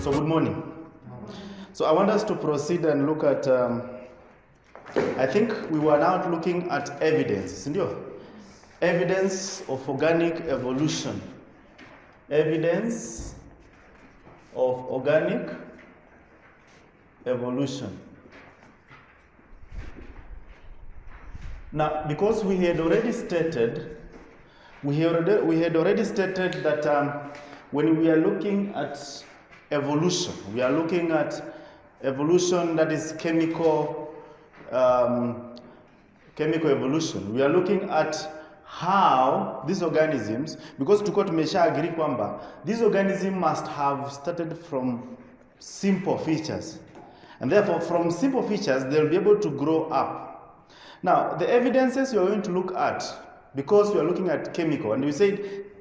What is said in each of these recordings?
So good morning. So I want us to proceed and look at, I think we were now looking at evidence, evidence of organic evolution. Evidence of organic evolution. Now, because we had already stated, that when we are looking at evolution, we are looking at evolution that is chemical evolution. We are looking at how these organisms, because tuko tumesha agree kwamba these organisms must have started from simple features, and therefore from simple features they'll be able to grow up. Now the evidences we are going to look at, because we are looking at chemical, and we said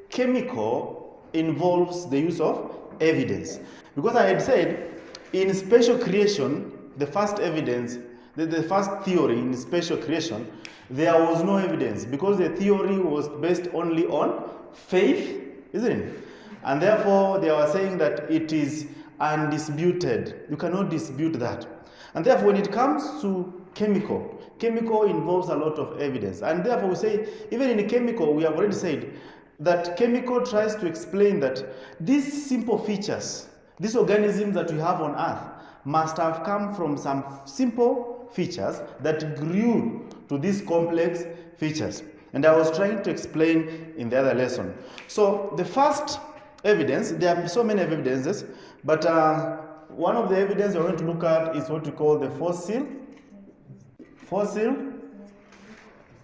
chemical involves the use of evidence, because I had said in spatial creation, the first evidence, the first theory in spatial creation, there was no evidence, because the theory was based only on faith, isn't it? And therefore they were saying that it is undisputed. You cannot dispute that. And therefore when it comes to chemical involves a lot of evidence. And therefore we say, even in chemical, we have already said that chemical tries to explain that these simple features, these organisms that we have on Earth, must have come from some simple features that grew to these complex features. And I was trying to explain in the other lesson. So the first evidence, there are so many evidences, but one of the evidence we're going to look at is what we call the fossil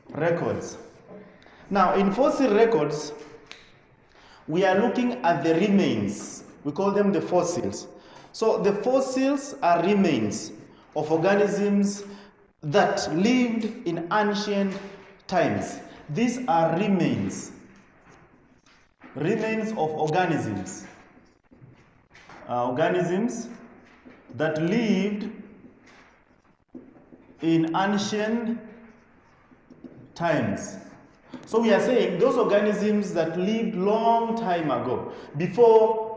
records. Now in fossil records, we are looking at the remains. We call them the fossils. So the fossils are remains of organisms that lived in ancient times. These are remains of organisms, organisms that lived in ancient times. So we are saying those organisms that lived long time ago, before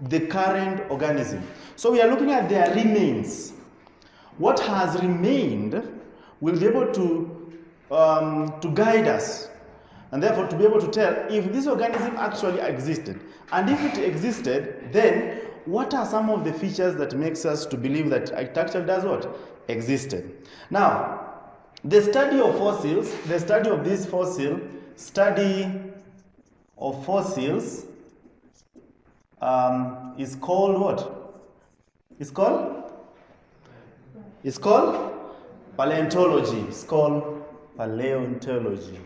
the current organism. So we are looking at their remains. What has remained will be able to guide us, and therefore to be able to tell if this organism actually existed. And if it existed, then what are some of the features that makes us to believe that it actually does what? Existed. Now, the study of fossils, the study of these fossils, is called what? It's called paleontology. It's called paleontology.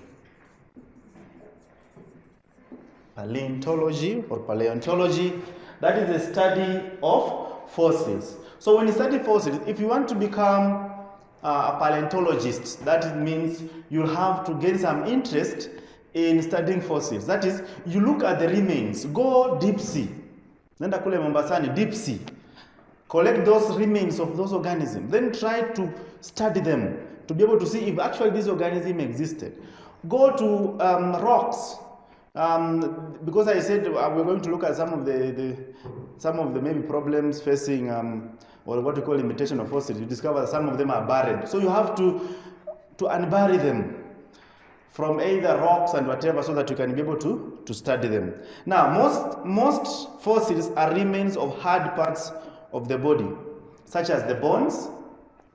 Paleontology or paleontology, that is the study of fossils. So when you study fossils, if you want to become a paleontologist, that means you'll have to gain some interest in studying fossils. That is, you look at the remains, go deep sea. Nenda kule Mombasani, deep sea. Collect those remains of those organisms. Then try to study them to be able to see if actually this organism existed. Go to rocks. Because I said we're going to look at some of the maybe problems facing or what we call imitation of fossils. You discover that some of them are buried. So you have to unbury them from either rocks and whatever, so that you can be able to study them. Now, most fossils are remains of hard parts of the body, such as the bones,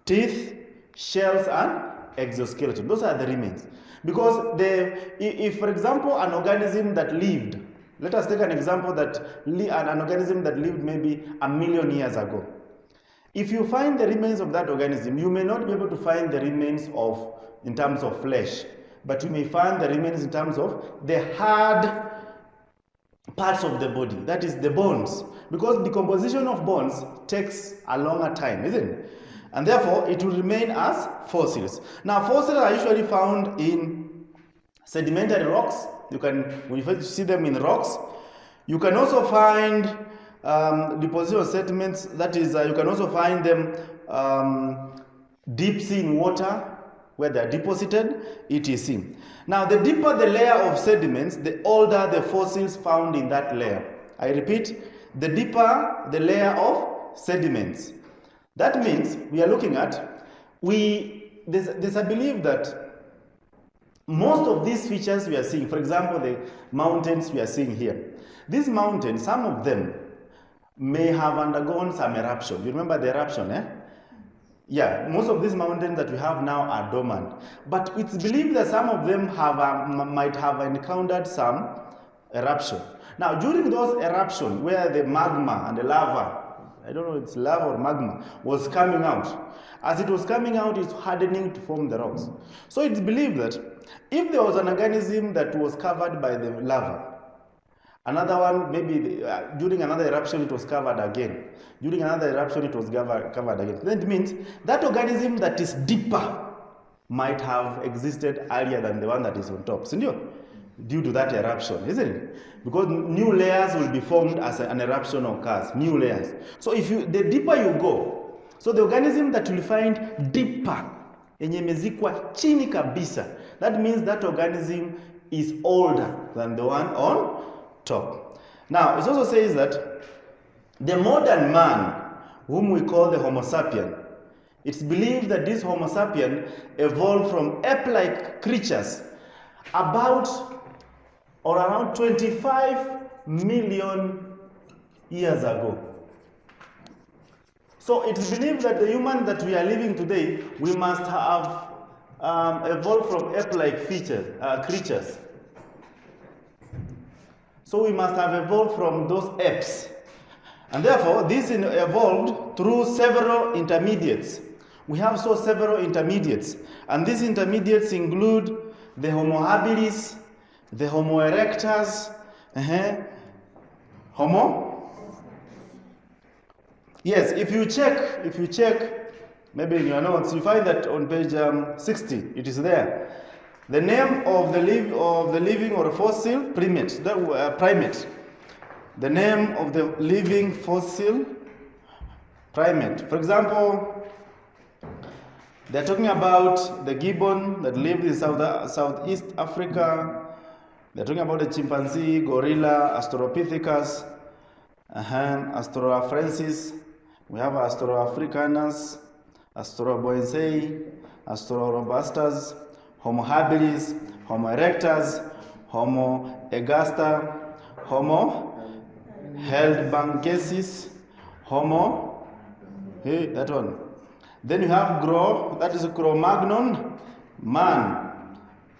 teeth, shells, and exoskeleton. Those are the remains. Because if for example an organism that lived, let us take an example that an organism that lived maybe 1 million years ago. If you find the remains of that organism, you may not be able to find the remains in terms of flesh, but you may find the remains in terms of the hard parts of the body, that is the bones, because decomposition of bones takes a longer time, isn't it? And therefore it will remain as fossils. Now fossils are usually found in sedimentary rocks. When you first see them in rocks, you can also find deposition of sediments, that is you can also find them deep sea in water where they are deposited, etc. Now the deeper the layer of sediments, the older the fossils found in that layer. I repeat, the deeper the layer of sediments. That means we are looking at, there's a belief that most of these features we are seeing, for example, the mountains we are seeing here, these mountains, some of them may have undergone some eruption. You remember the eruption, eh? Yeah, most of these mountains that we have now are dormant. But it's believed that some of them might have encountered some eruption. Now, during those eruptions, where the magma and the lava, I don't know if it's lava or magma, was coming out, as it was coming out, it's hardening to form the rocks. So it's believed that if there was an organism that was covered by the lava, another one, maybe during another eruption, it was covered again. During another eruption, it was covered again. Then it means that organism that is deeper might have existed earlier than the one that is on top. Due to that eruption, isn't it? Because new layers will be formed as an eruption occurs, new layers. So the deeper you go, so the organism that you find deeper, yenye imezikwa chini kabisa, that means that organism is older than the one on top. Now, it also says that the modern man, whom we call the Homo sapien, it's believed that this Homo sapien evolved from ape-like creatures about or around 25 million years ago. So it's believed that the human that we are living today, we must have evolved from ape-like creatures. So we must have evolved from those apes. And therefore, this evolved through several intermediates. We have several intermediates. And these intermediates include the Homo habilis, the Homo erectus, Yes, if you check, maybe in your notes, you find that on page 60, it is there. The name of the living or fossil primate. The name of the living fossil primate. For example, they're talking about the gibbon that lived in Southeast Africa. They're talking about the chimpanzee, gorilla, Australopithecus, Australopithecus. We have Australopithecus, Australoboense, Australorobustus, Homo habilis, Homo erectus, Homo ergaster, Homo heidelbergensis, Homo, that one. Then you have that is Cro-Magnon, man.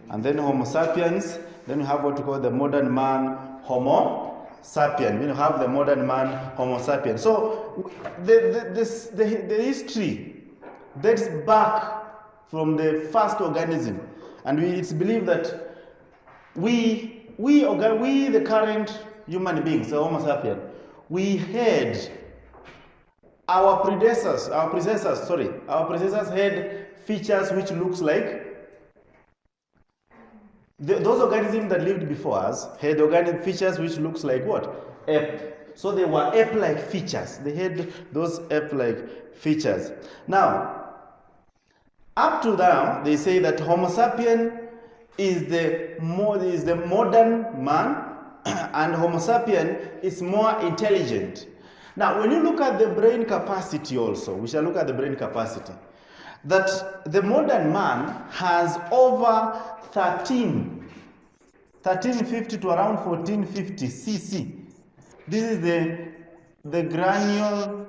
And then Homo sapiens. Then you have what we call the modern man, Homo sapien. Then you have the modern man, Homo sapien. So the history dates back from the first organism. And it's believed that we the current human beings, the Homo sapien, we had our predecessors had features which looks like those organisms that lived before us had organic features which looks like what? Ape. So they were ape-like features. They had those ape-like features. Now, up to now, they say that Homo sapien is the modern man, and Homo sapien is more intelligent. Now, when you look at the brain capacity also, we shall look at the brain capacity, that the modern man has over 1350 to around 1450 cc. This is the granule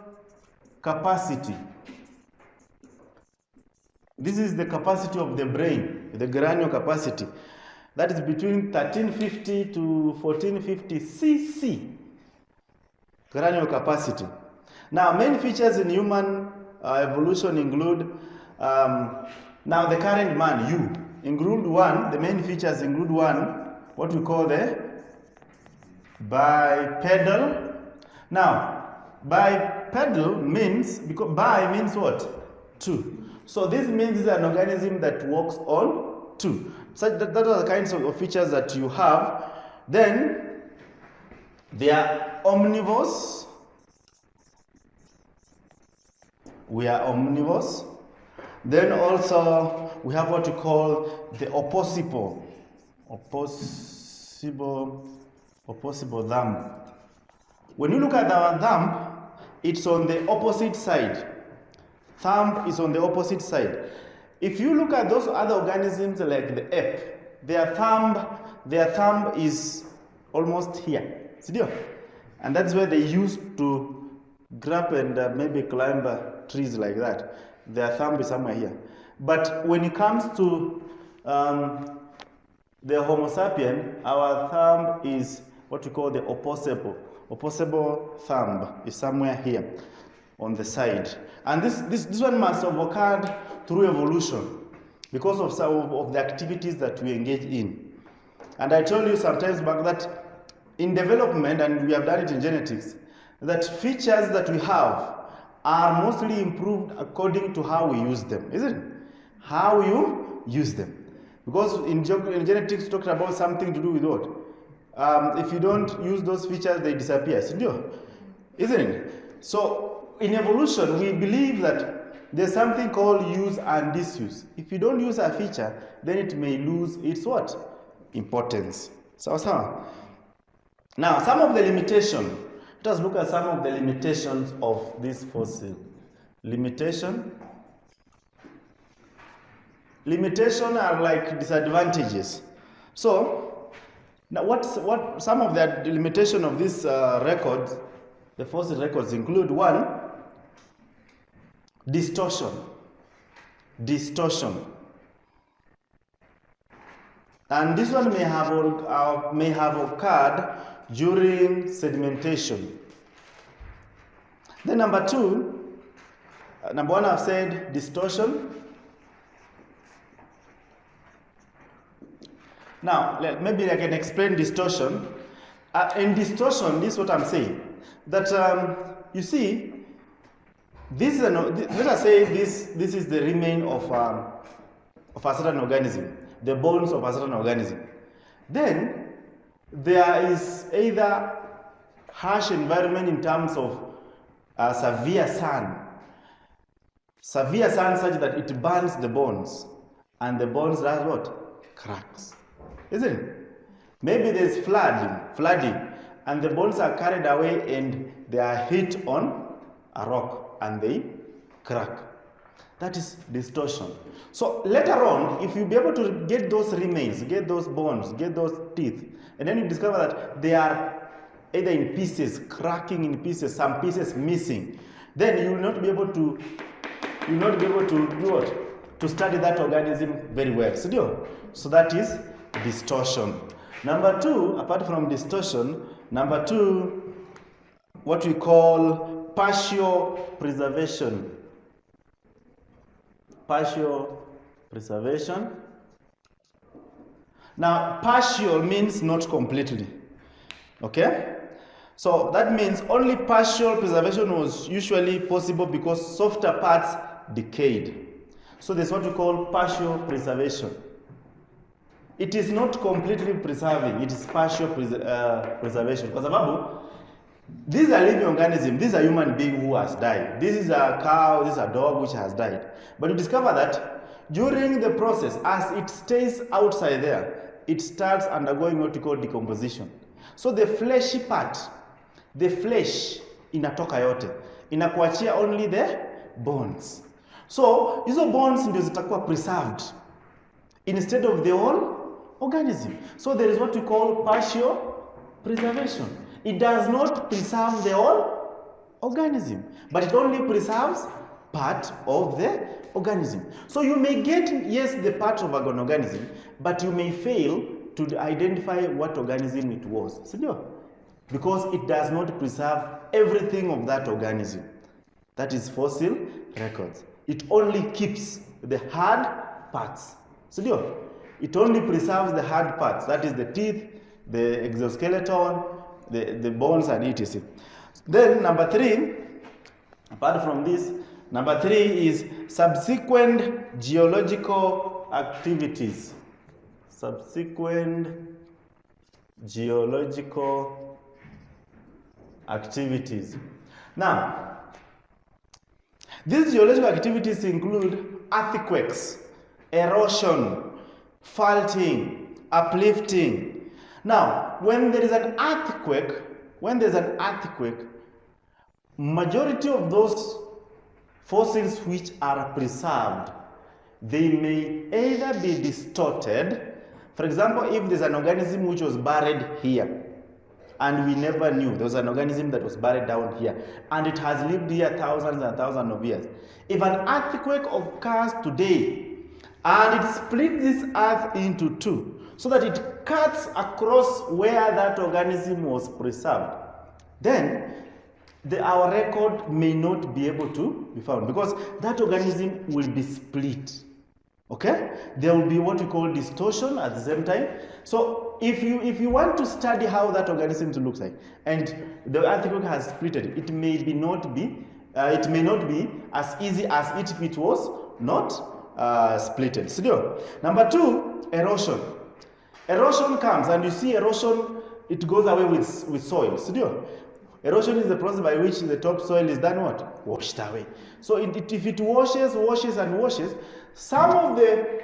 capacity. This is the capacity of the brain, the granule capacity. That is between 1350 to 1450 cc. Granule capacity. Now, main features in human evolution include, now the current man, the main features include what we call the bipedal. Now, bipedal means, because bi means what? Two. So this means it's an organism that walks on two. So that are the kinds of features that you have. Then, they are omnivores. We are omnivores. Then also, we have what we call the opposable thumb. When you look at our thumb, it's on the opposite side. Thumb is on the opposite side. If you look at those other organisms like the ape, their thumb is almost here. See? And that's where they used to grab and maybe climb trees like that. Their thumb is somewhere here. But when it comes to the Homo sapien, our thumb is what we call the opposable. Opposable thumb is somewhere here on the side. And this one must have occurred through evolution because of some of the activities that we engage in. And I told you sometimes back that in development, and we have done it in genetics, that features that we have are mostly improved according to how we use them, isn't it? How you use them. Because in genetics, talked about something to do with what? If you don't use those features, they disappear, isn't it? So in evolution, we believe that there's something called use and disuse. If you don't use a feature, then it may lose its what? Importance. So. Now, some of the limitations. Let us look at some of the limitations of this fossil. Limitation are like disadvantages. So, now what some of the limitation of this records, the fossil records include: one, distortion. And this one may have occurred during sedimentation. Then number one I've said distortion. Now maybe I can explain distortion. In distortion, this is what I'm saying. That you see, this is let us say this is the remain of a certain organism, the bones of a certain organism. Then there is either harsh environment in terms of severe sun such that it burns the bones, and the bones does what? Cracks, isn't it? Maybe there's flooding, and the bones are carried away and they are hit on a rock and they crack. That is distortion. So later on, if you be able to get those remains, get those bones, get those teeth, and then you discover that they are either in pieces, cracking in pieces, some pieces missing, then you will not be able to do what? To study that organism very well. So that is distortion. Number two, apart from distortion, what we call partial preservation. Partial preservation. Now, partial means not completely. Okay? So that means only partial preservation was usually possible because softer parts decayed. So that's what we call partial preservation. It is not completely preserving, it is partial preservation. Because these are living organisms, this is a human being who has died. This is a cow, this is a dog which has died. But you discover that during the process, as it stays outside there, it starts undergoing what we call decomposition. So the fleshy part, the flesh inatoka yote, inakuachia only the bones. So hizo bones ndio zitakuwa preserved instead of the whole organism. So there is what we call partial preservation. It does not preserve the whole organism, but it only preserves part of the organism. So you may get, yes, the part of an organism, but you may fail to identify what organism it was. Because it does not preserve everything of that organism. That is fossil records. It only keeps the hard parts. It only preserves the hard parts. That is the teeth, the exoskeleton, the bones and etc. Then number three, apart from this, number three is subsequent geological activities. Subsequent geological activities. Now, these geological activities include earthquakes, erosion, faulting, uplifting. Now, when there is an earthquake, when there's an earthquake, majority of those fossils which are preserved, they may either be distorted. For example, if there's an organism which was buried here, and we never knew there was an organism that was buried down here, and it has lived here thousands and thousands of years. If an earthquake occurs today, and it splits this earth into two, so that it cuts across where that organism was preserved, then our record may not be able to be found, because that organism will be split. Okay? There will be what we call distortion at the same time. So if you want to study how that organism looks like, and the earthquake has split it, it may not be as easy as if it was not splitted. So, number 2, erosion. Erosion comes, and you see erosion, it goes away with soil. So, erosion is the process by which the topsoil is done what? Washed away. So if it washes, some of the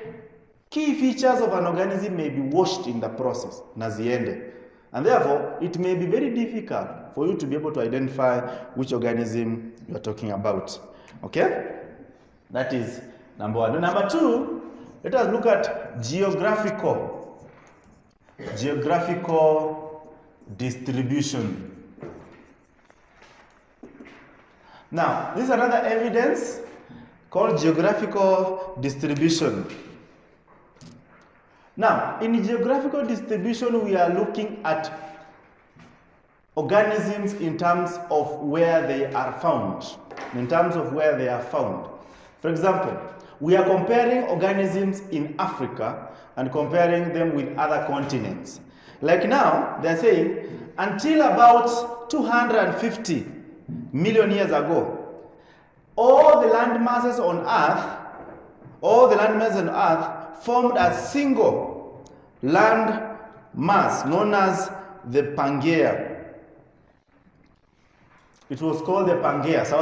key features of an organism may be washed in the process, naziende. And therefore, it may be very difficult for you to be able to identify which organism you are talking about. Okay? That is number 1. Number 2, let us look at geographical distribution. Now, this is another evidence called geographical distribution. Now, in geographical distribution, we are looking at organisms in terms of where they are found. For example, we are comparing organisms in Africa and comparing them with other continents. Like now, they're saying, until about 250 million years ago, all the land masses on Earth formed a single land mass known as the Pangaea. It was called the Pangaea. So,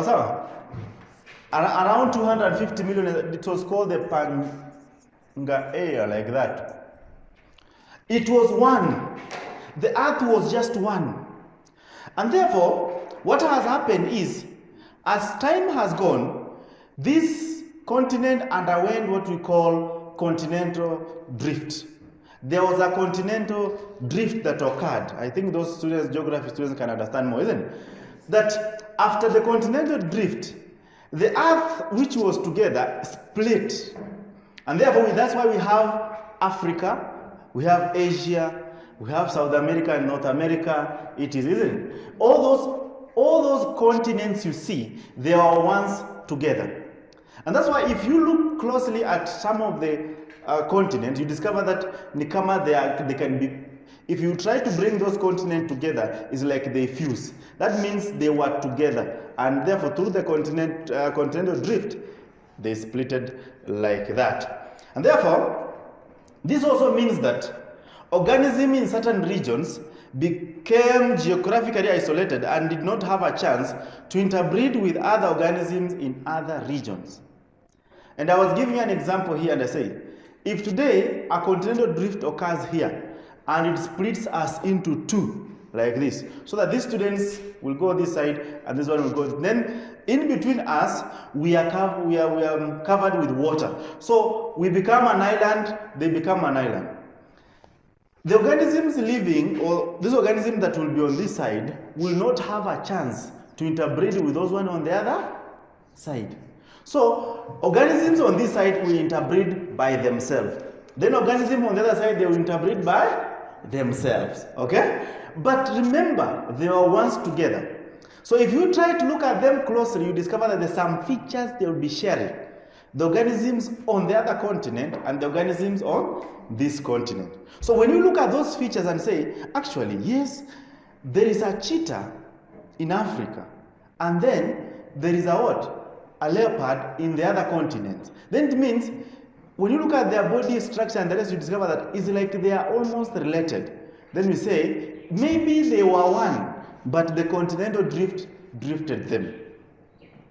around 250 million, it was called the Pangaea, like that. It was one. The Earth was just one. And therefore, what has happened is, as time has gone, this continent underwent what we call continental drift. There was a continental drift that occurred. I think those students, geography students, can understand more, isn't it? That after the continental drift, the Earth, which was together, split. And therefore, that's why we have Africa, we have Asia, we have South America and North America. It is, isn't it? All those continents you see, they are once together. And that's why if you look closely at some of the continents, you discover that Nikama, they can be, if you try to bring those continents together, it's like they fuse. That means they were together. And therefore, through the continental drift, they splitted like that. And therefore, this also means that organisms in certain regions became geographically isolated and did not have a chance to interbreed with other organisms in other regions. And I was giving you an example here, and I say, if today a continental drift occurs here and it splits us into two like this, so that these students will go this side and this one will go, then in between us we are covered with water. So we become an island, they become an island. The organisms living, or this organism that will be on this side, will not have a chance to interbreed with those one on the other side. So organisms on this side will interbreed by themselves. Then organisms on the other side, they will interbreed by themselves. Okay? But remember, they were once together. So if you try to look at them closely, you discover that there's some features they will be sharing. The organisms on the other continent and the organisms on this continent. So when you look at those features and say, actually, yes, there is a cheetah in Africa, and then there is a what? A leopard in the other continent. Then it means, when you look at their body structure and the rest, you discover that it's like they are almost related. Then we say, maybe they were one, but the continental drift drifted them.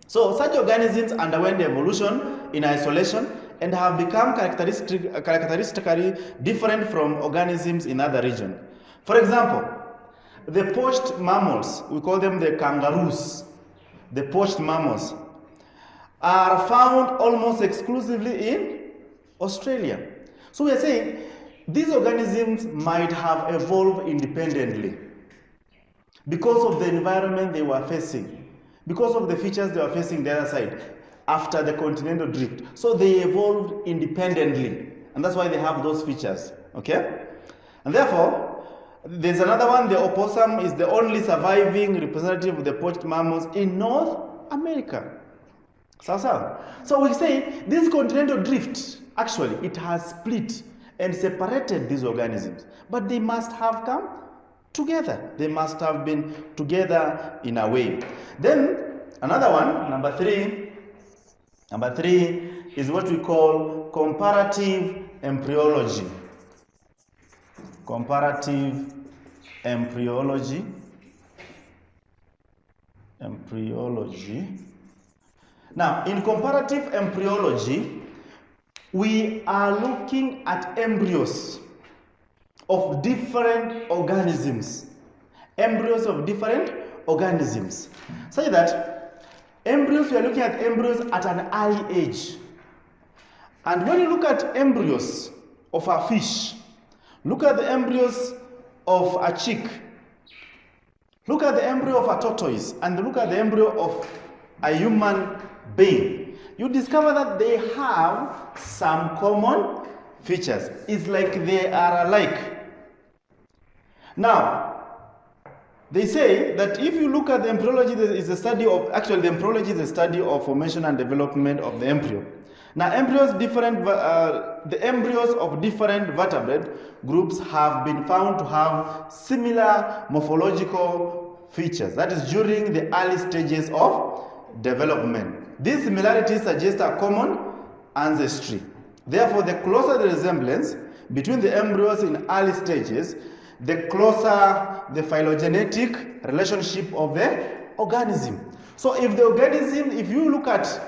So such organisms underwent evolution in isolation and have become characteristically different from organisms in other regions. For example, the poached mammals, we call them the kangaroos, the poached mammals, are found almost exclusively in Australia. So we are saying these organisms might have evolved independently because of the environment they were facing, because of the features they were facing the other side after the continental drift. So they evolved independently, and that's why they have those features, okay? And therefore, there's another one, the opossum is the only surviving representative of the poached mammals in North America. So we say this continental drift, actually, it has split and separated these organisms, but they must have come together. They must have been together in a way. Then another one, number three is what we call comparative embryology. Comparative embryology. Now, in comparative embryology, we are looking at embryos of different organisms. Embryos of different organisms. Such that embryos, we are looking at embryos at an early age. And when you look at embryos of a fish, look at the embryos of a chick, look at the embryo of a tortoise, and look at the embryo of a human being, you discover that they have some common features. It's like they are alike. Now, they say that if you look at the embryology, is a study of, actually the embryology is a study of formation and development of the embryo. Now, the embryos of different vertebrate groups have been found to have similar morphological features. That is during the early stages of development. These similarities suggest a common ancestry. Therefore, the closer the resemblance between the embryos in early stages, the closer the phylogenetic relationship of the organism. So if you look at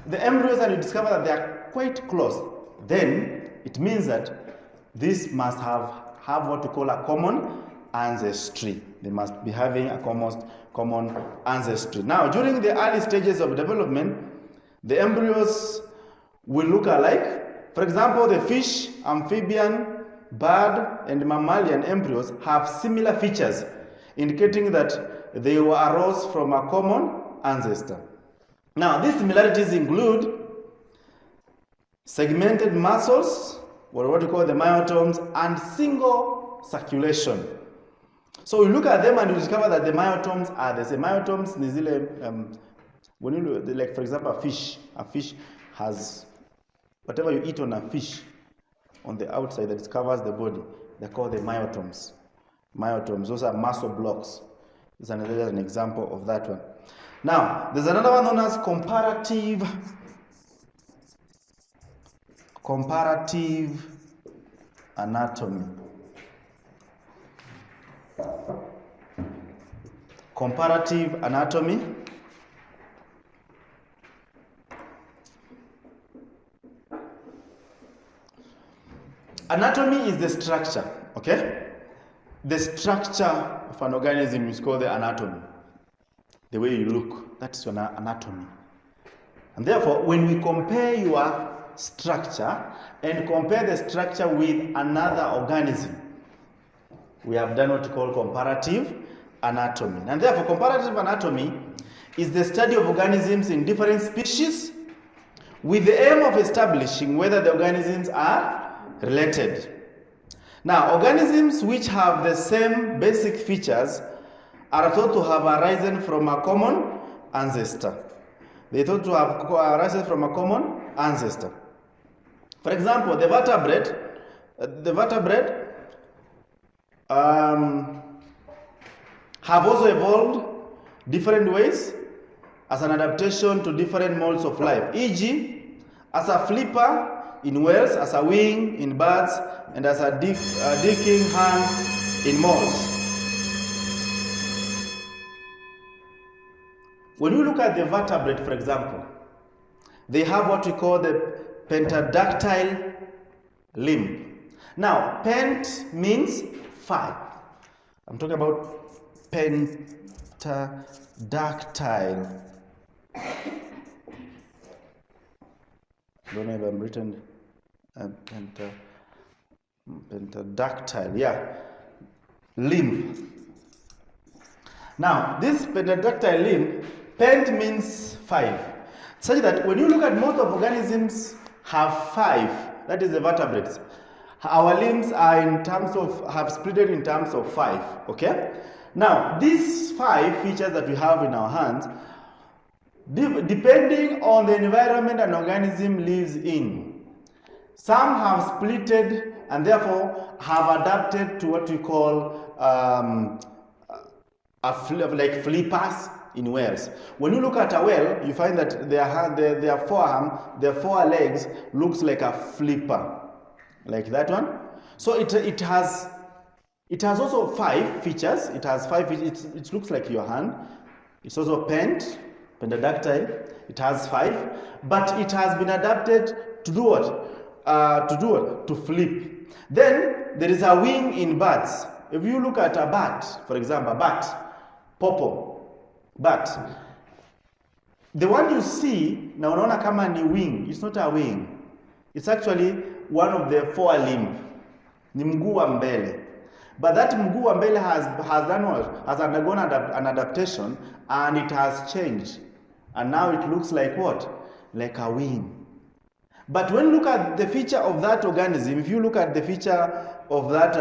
the embryos and you discover that they are quite close, then it means that this must have what we call a common ancestry. They must be having a common ancestry. Now, during the early stages of development, the embryos will look alike. For example, the fish, amphibian, bird, and mammalian embryos have similar features, indicating that they arose from a common ancestor. Now, these similarities include segmented muscles, or what we call the myotomes, and single circulation. So we look at them and we discover that the myotomes are the same. Myotomes, when you look, like for example, a fish has whatever you eat on a fish on the outside that covers the body, they're called the myotomes. Myotomes, those are muscle blocks. This is an example of that one. Now, there's another one known as comparative anatomy. Comparative anatomy. Anatomy is the structure, okay? The structure of an organism is called the anatomy. The way you look, that's your anatomy. And therefore, when we compare your structure and compare the structure with another organism, we have done what we call comparative anatomy. And therefore, comparative anatomy is the study of organisms in different species with the aim of establishing whether the organisms are related. Now, organisms which have the same basic features are thought to have arisen from a common ancestor. They thought to have arisen from a common ancestor. For example, the vertebrate have also evolved different ways as an adaptation to different modes of life, e.g., as a flipper in whales, as a wing in birds, and as a decking hand in moths. When you look at the vertebrate, for example, they have what we call the pentadactyl limb. Now, pent means 5. I'm talking about pentadactyl. Don't know if I'm written pentadactyl, yeah, limb. Now, this pentadactyl limb, pent means 5, such that when you look at most of organisms have 5, that is the vertebrates. Our limbs are in terms of, have split in terms of 5, okay? Now, these 5 features that we have in our hands, depending on the environment an organism lives in, some have splitted and therefore have adapted to what we call like flippers in whales. When you look at a whale, you find that their forearm, their forelegs looks like a flipper, like that one. So it has also 5 features. It has 5 features. It looks like your hand. It's also pentadactyl. It has 5, but it has been adapted to do what? To flip. Then there is a wing in bats. If you look at a bat, for example, a bat, popo, bat, the one you see na unaona kama ni wing, it's not a wing. It's actually one of the forelimb. Ni mguu wa mbele. But that mguu wa mbele has undergone an adaptation, and it has changed. And now it looks like what? Like a wing. But when you look at the feature of that organism, if you look at the feature of that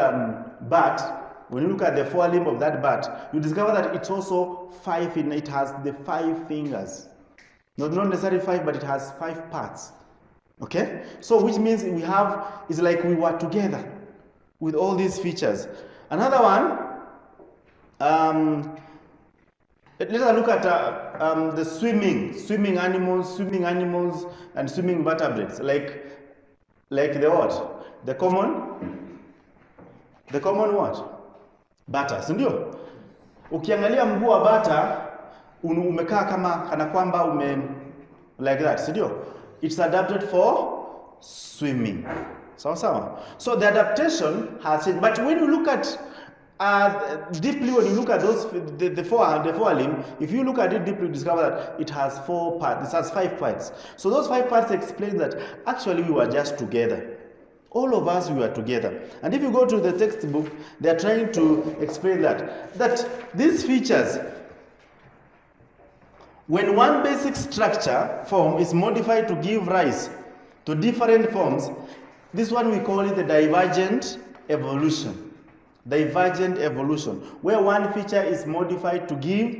bat, when you look at the forelimb of that bat, you discover that it's also 5 in it has the 5 fingers. Not necessarily 5, but it has 5 parts. Okay? So which means it's like we were together with all these features. Another one, let us look at the swimming animals, and swimming vertebrates, like the what? The common what? Bata, si ndio? Ukiangalia mguu wa bata umekaa kana kwamba like that, si ndio? It's adapted for swimming. So the adaptation has changed. But when you look at deeply, when you look at those the forelimb, if you look at it deeply, you discover that it has 4 parts. It has 5 parts. So those 5 parts explain that actually we were just together. All of us, we were together. And if you go to the textbook, they are trying to explain that these features, when one basic structure form is modified to give rise to different forms, this one we call it the divergent evolution. Divergent evolution, where one feature is modified to give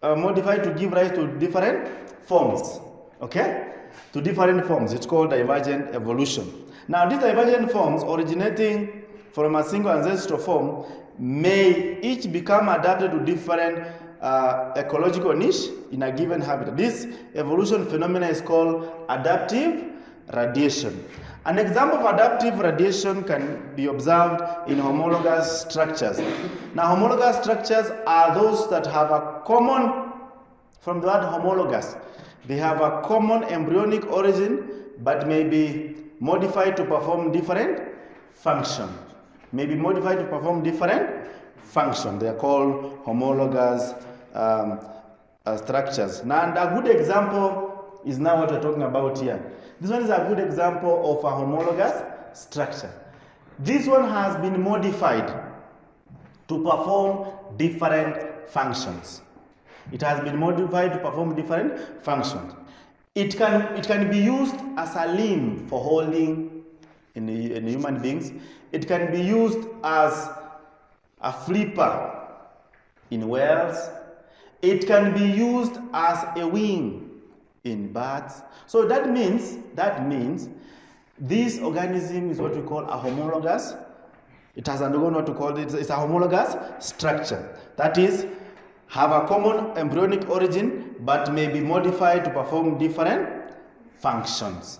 rise to different forms. Okay? To different forms. It's called divergent evolution. Now, these divergent forms originating from a single ancestral form may each become adapted to different ecological niche in a given habitat. This evolution phenomenon is called adaptive radiation. An example of adaptive radiation can be observed in homologous structures. Now, homologous structures are those that have a common, from the word homologous, they have a common embryonic origin but may be modified to perform different functions. They are called homologous structures. Now, and a good example is now what we're talking about here. This one is a good example of a homologous structure. This one has been modified to perform different functions. It has been modified to perform different functions. It can be used as a limb for holding in human beings. It can be used as a flipper in whales. It can be used as a wing in bats. So that means this organism is what we call a homologous. It has undergone what we call it's a homologous structure. That is, have a common embryonic origin but may be modified to perform different functions.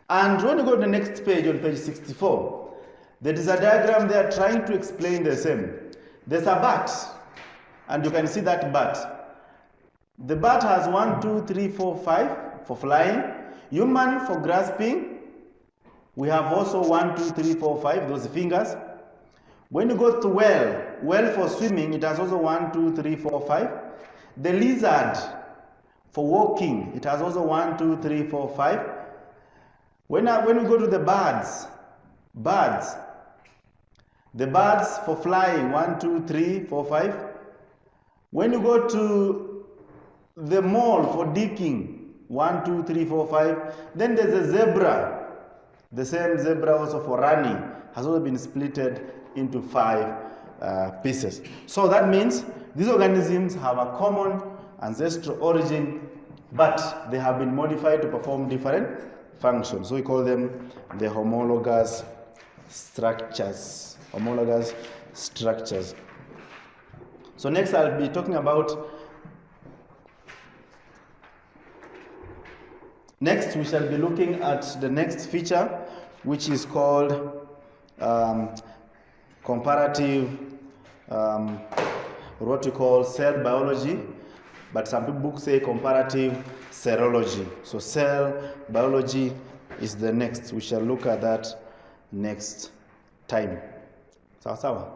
And when you go to the next page, on page 64, there is a diagram there trying to explain the same. There's a bat, and you can see that bat. The bat has 1, 2, 3, 4, 5 for flying, human for grasping, We have also 1, 2, 3, 4, 5, those fingers. When you go to well for swimming, it has also 1, 2, 3, 4, 5. The lizard for walking, it has also 1, 2, 3, 4, 5. When we go to the birds, the birds for flying, 1, 2, 3, 4, 5. When you go to the mole for digging, 1, 2, 3, 4, 5. Then there's a zebra. The same zebra also for running has also been splitted into 5 pieces. So that means these organisms have a common ancestral origin, but they have been modified to perform different functions. So we call them the homologous structures. Homologous structures. So next I'll be talking about, next we shall be looking at the next feature, which is called comparative, what we call cell biology, but some books say comparative serology. So cell biology is the next. We shall look at that next time. Sawa sawa.